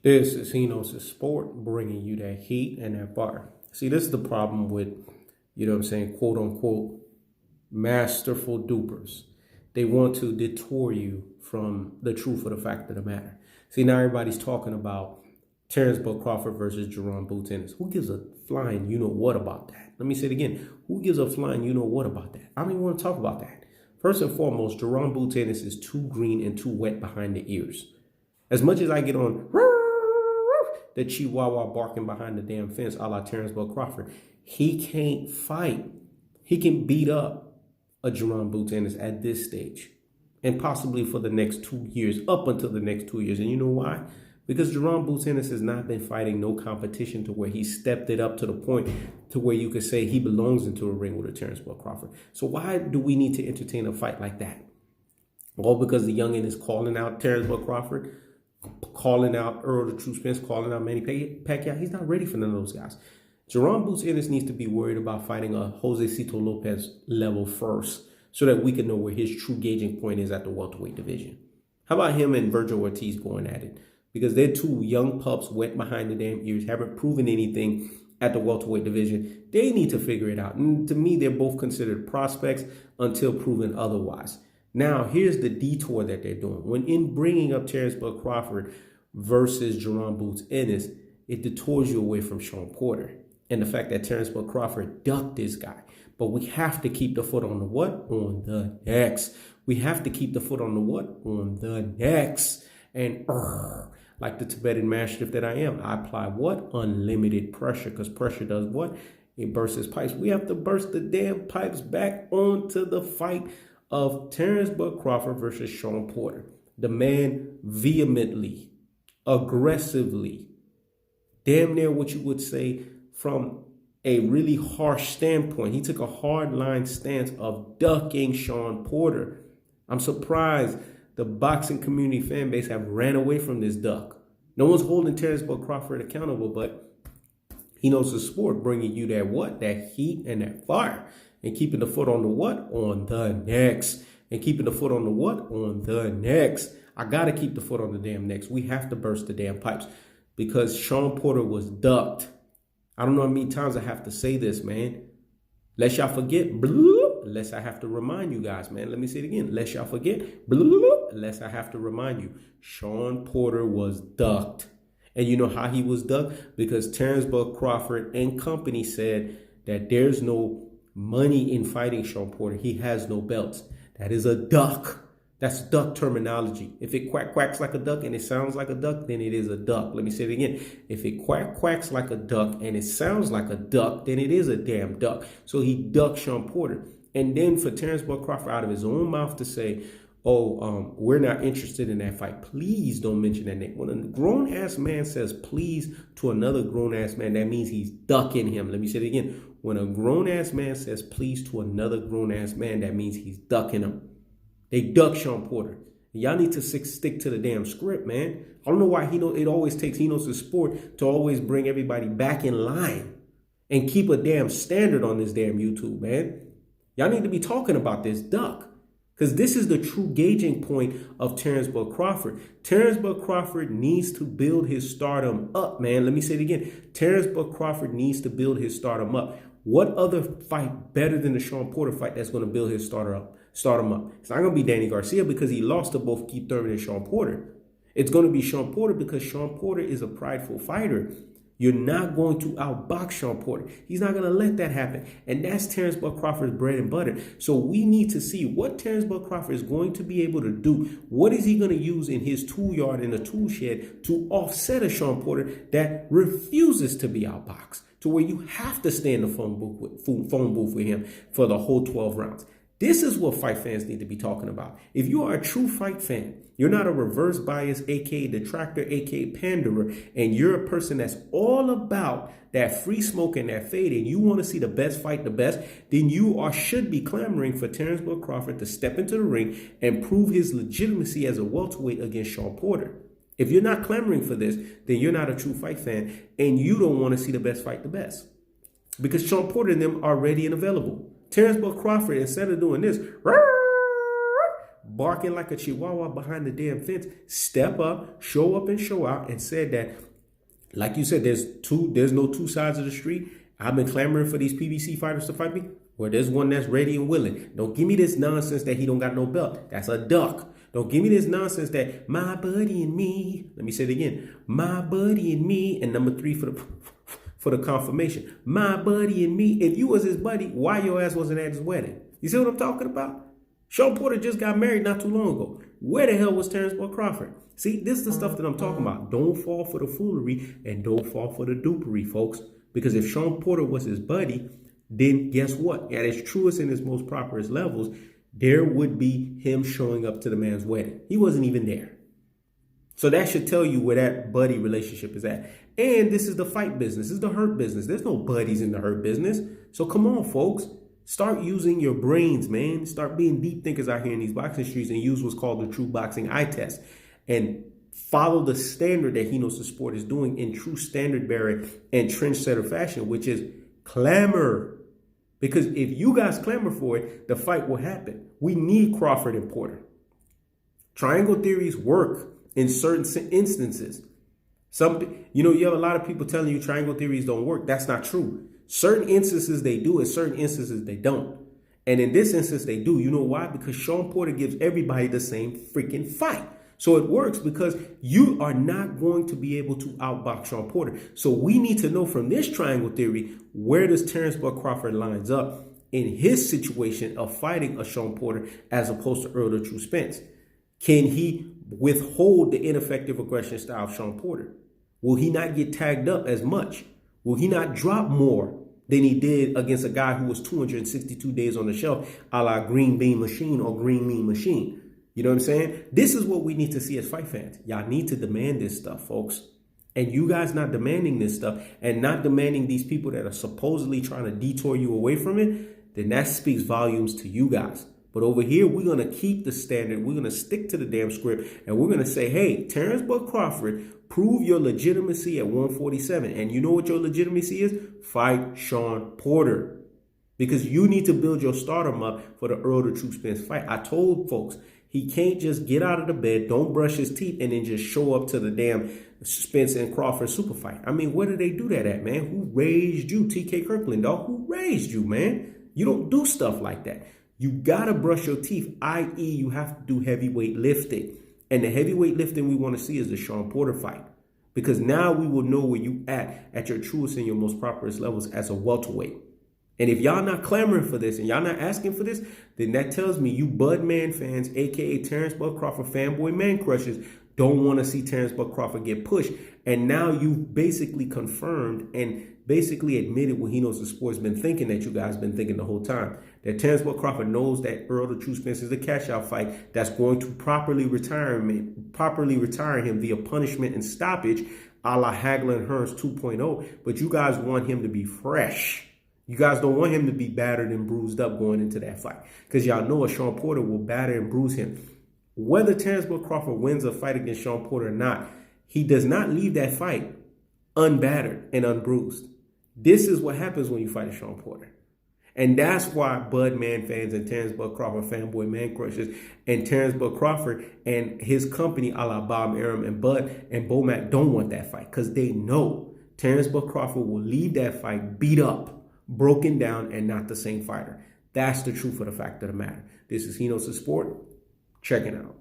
This is, it's a sport bringing you that heat and that fire. See, this is the problem with, what I'm saying, quote unquote, masterful dupers. They want to detour you from the truth of the fact of the matter. See, now everybody's talking about Terence Crawford versus Jaron Ennis. Who gives a flying what about that? Let me say it again. Who gives a flying what about that? I don't even want to talk about that. First and foremost, Jaron Ennis is too green and too wet behind the ears. As much as I get on the chihuahua barking behind the damn fence a la Terence Crawford, he can't fight. He can beat up a Jaron Ennis at this stage and possibly for the next 2 years, up until the next 2 years. And you know why? Because Jaron Ennis has not been fighting no competition to where he stepped it up to the point to where you could say he belongs into a ring with a Terence Crawford. So why do we need to entertain a fight like that? All because the youngin is calling out Terence Crawford, calling out Earl the True Spence, calling out Manny Pacquiao. He's not ready for none of those guys. Jaron Ennis needs to be worried about fighting a Jose Cito Lopez level first so that we can know where his true gauging point is at the welterweight division. How about him and Virgil Ortiz going at it? Because they're two young pups wet behind the damn ears, haven't proven anything at the welterweight division. They need to figure it out. And to me, they're both considered prospects until proven otherwise. Now, here's the detour that they're doing. When in bringing up Terence Crawford versus Jaron Ennis, it detours you away from Shawn Porter and the fact that Terence Crawford ducked this guy. But we have to keep the foot on the what? On the necks. We have to keep the foot on the what? On the necks. And like the Tibetan Mastiff that I am, I apply what? Unlimited pressure, because pressure does what? It bursts its pipes. We have to burst the damn pipes back onto the fight of Terence Crawford versus Shawn Porter. The man vehemently, aggressively, damn near what you would say from a really harsh standpoint. He took a hard line stance of ducking Shawn Porter. I'm surprised the boxing community fan base have ran away from this duck. No one's holding Terence Crawford accountable, but he knows the sport, bringing you that what? That heat and that fire. And keeping the foot on the what? On the necks. And keeping the foot on the what? On the necks. I got to keep the foot on the damn necks. We have to burst the damn pipes because Shawn Porter was ducked. I don't know how many times I have to say this, man. Lest y'all forget, lest I have to remind you guys, man. Let me say it again. Lest y'all forget, lest I have to remind you. Shawn Porter was ducked. And you know how he was ducked? Because Terence Crawford and company said that there's no money in fighting Shawn Porter. He has no belts. That is a duck. That's duck terminology. If it quacks like a duck and it sounds like a duck, then it is a duck. Let me say it again. If it quacks like a duck and it sounds like a duck, then it is a damn duck. So he ducked Shawn Porter. And then for Terence Crawford out of his own mouth to say, we're not interested in that fight. Please don't mention that name. When a grown-ass man says please to another grown-ass man, that means he's ducking him. Let me say it again. When a grown-ass man says please to another grown-ass man, that means he's ducking him. They duck Shawn Porter. Y'all need to stick to the damn script, man. I don't know why it always takes the sport to always bring everybody back in line and keep a damn standard on this damn YouTube, man. Y'all need to be talking about this duck. Because this is the true gauging point of Terence Crawford. Terence Crawford needs to build his stardom up, man. Let me say it again. Terence Crawford needs to build his stardom up. What other fight better than the Shawn Porter fight that's going to build his stardom up? It's not going to be Danny Garcia because he lost to both Keith Thurman and Shawn Porter. It's going to be Shawn Porter because Shawn Porter is a prideful fighter. You're not going to outbox Shawn Porter. He's not going to let that happen. And that's Terence Crawford's bread and butter. So we need to see what Terence Crawford is going to be able to do. What is he going to use in his tool yard in the tool shed to offset a Shawn Porter that refuses to be outboxed, to where you have to stay in the phone booth with him for the whole 12 rounds. This is what fight fans need to be talking about. If you are a true fight fan, you're not a reverse bias, aka detractor, aka panderer, and you're a person that's all about that free smoke and that fade, and you want to see the best fight the best, then you should be clamoring for Terence Crawford to step into the ring and prove his legitimacy as a welterweight against Shawn Porter. If you're not clamoring for this, then you're not a true fight fan, and you don't want to see the best fight the best. Because Shawn Porter and them are ready and available. Terence Crawford, instead of doing this, barking like a chihuahua behind the damn fence, step up and show out, and said that, like you said, there's no two sides of the street. I've been clamoring for these PBC fighters to fight me. Well, there's one that's ready and willing. Don't give me this nonsense that he don't got no belt. That's a duck. Don't give me this nonsense that my buddy and me. Let me say it again. My buddy and me. And number 3 for the confirmation. My buddy and me. If you was his buddy, why your ass wasn't at his wedding? You see what I'm talking about? Shawn Porter just got married not too long ago. Where the hell was Terence Crawford? See, this is the stuff that I'm talking about. Don't fall for the foolery and don't fall for the dupery, folks. Because if Shawn Porter was his buddy, then guess what? At his truest and his most properest levels, there would be him showing up to the man's wedding. He wasn't even there. So that should tell you where that buddy relationship is at. And this is the fight business. This is the hurt business. There's no buddies in the hurt business. So come on, folks. Start using your brains, man. Start being deep thinkers out here in these boxing streets and use what's called the true boxing eye test. And follow the standard that He Knows the Sport is doing in true standard bearer and trendsetter fashion, which is clamor. Because if you guys clamor for it, the fight will happen. We need Crawford and Porter. Triangle theories work in certain instances. You have a lot of people telling you triangle theories don't work. That's not true. Certain instances they do, and certain instances they don't. And in this instance, they do. You know why? Because Shawn Porter gives everybody the same freaking fight. So it works because you are not going to be able to outbox Shawn Porter. So we need to know from this triangle theory, where does Terence Crawford lines up in his situation of fighting a Shawn Porter as opposed to Earl the True Spence? Can he withhold the ineffective aggression style of Shawn Porter? Will he not get tagged up as much? Will he not drop more than he did against a guy who was 262 days on the shelf, a la Green Bean Machine or Green Mean Machine? You know what I'm saying? This is what we need to see as fight fans. Y'all need to demand this stuff, folks. And you guys not demanding this stuff and not demanding these people that are supposedly trying to detour you away from it, then that speaks volumes to you guys. But over here, we're going to keep the standard. We're going to stick to the damn script. And we're going to say, hey, Terence Crawford, prove your legitimacy at 147. And you know what your legitimacy is? Fight Shawn Porter. Because you need to build your stardom up for the Earl the True Spence fight. I told folks, he can't just get out of the bed, don't brush his teeth, and then just show up to the damn Spence and Crawford super fight. I mean, where did they do that at, man? Who raised you? TK Kirkland, dog. Who raised you, man? You don't do stuff like that. You got to brush your teeth, i.e. you have to do heavyweight lifting. And the heavyweight lifting we want to see is the Shawn Porter fight. Because now we will know where you at your truest and your most properest levels as a welterweight. And if y'all not clamoring for this and y'all not asking for this, then that tells me you Budman fans, a.k.a. Terence Crawford fanboy man crushers, don't want to see Terence Crawford get pushed. And now you've basically confirmed and basically admitted what He Knows the Sport's been thinking that you guys been thinking the whole time. That Terence Crawford knows that Earl the True Spence is a cash-out fight that's going to properly retire him via punishment and stoppage, a la Hagler and Hearns 2.0. But you guys want him to be fresh. You guys don't want him to be battered and bruised up going into that fight. Because y'all know a Shawn Porter will batter and bruise him. Whether Terence Crawford wins a fight against Shawn Porter or not, he does not leave that fight unbattered and unbruised. This is what happens when you fight a Shawn Porter. And that's why Budman fans and Terence Crawford fanboy man crushers and Terence Crawford and his company, a la Bob Arum and Bud and Bomac, don't want that fight. Because they know Terence Crawford will leave that fight beat up, broken down, and not the same fighter. That's the truth of the fact of the matter. This is He Knows the Sport. Check it out.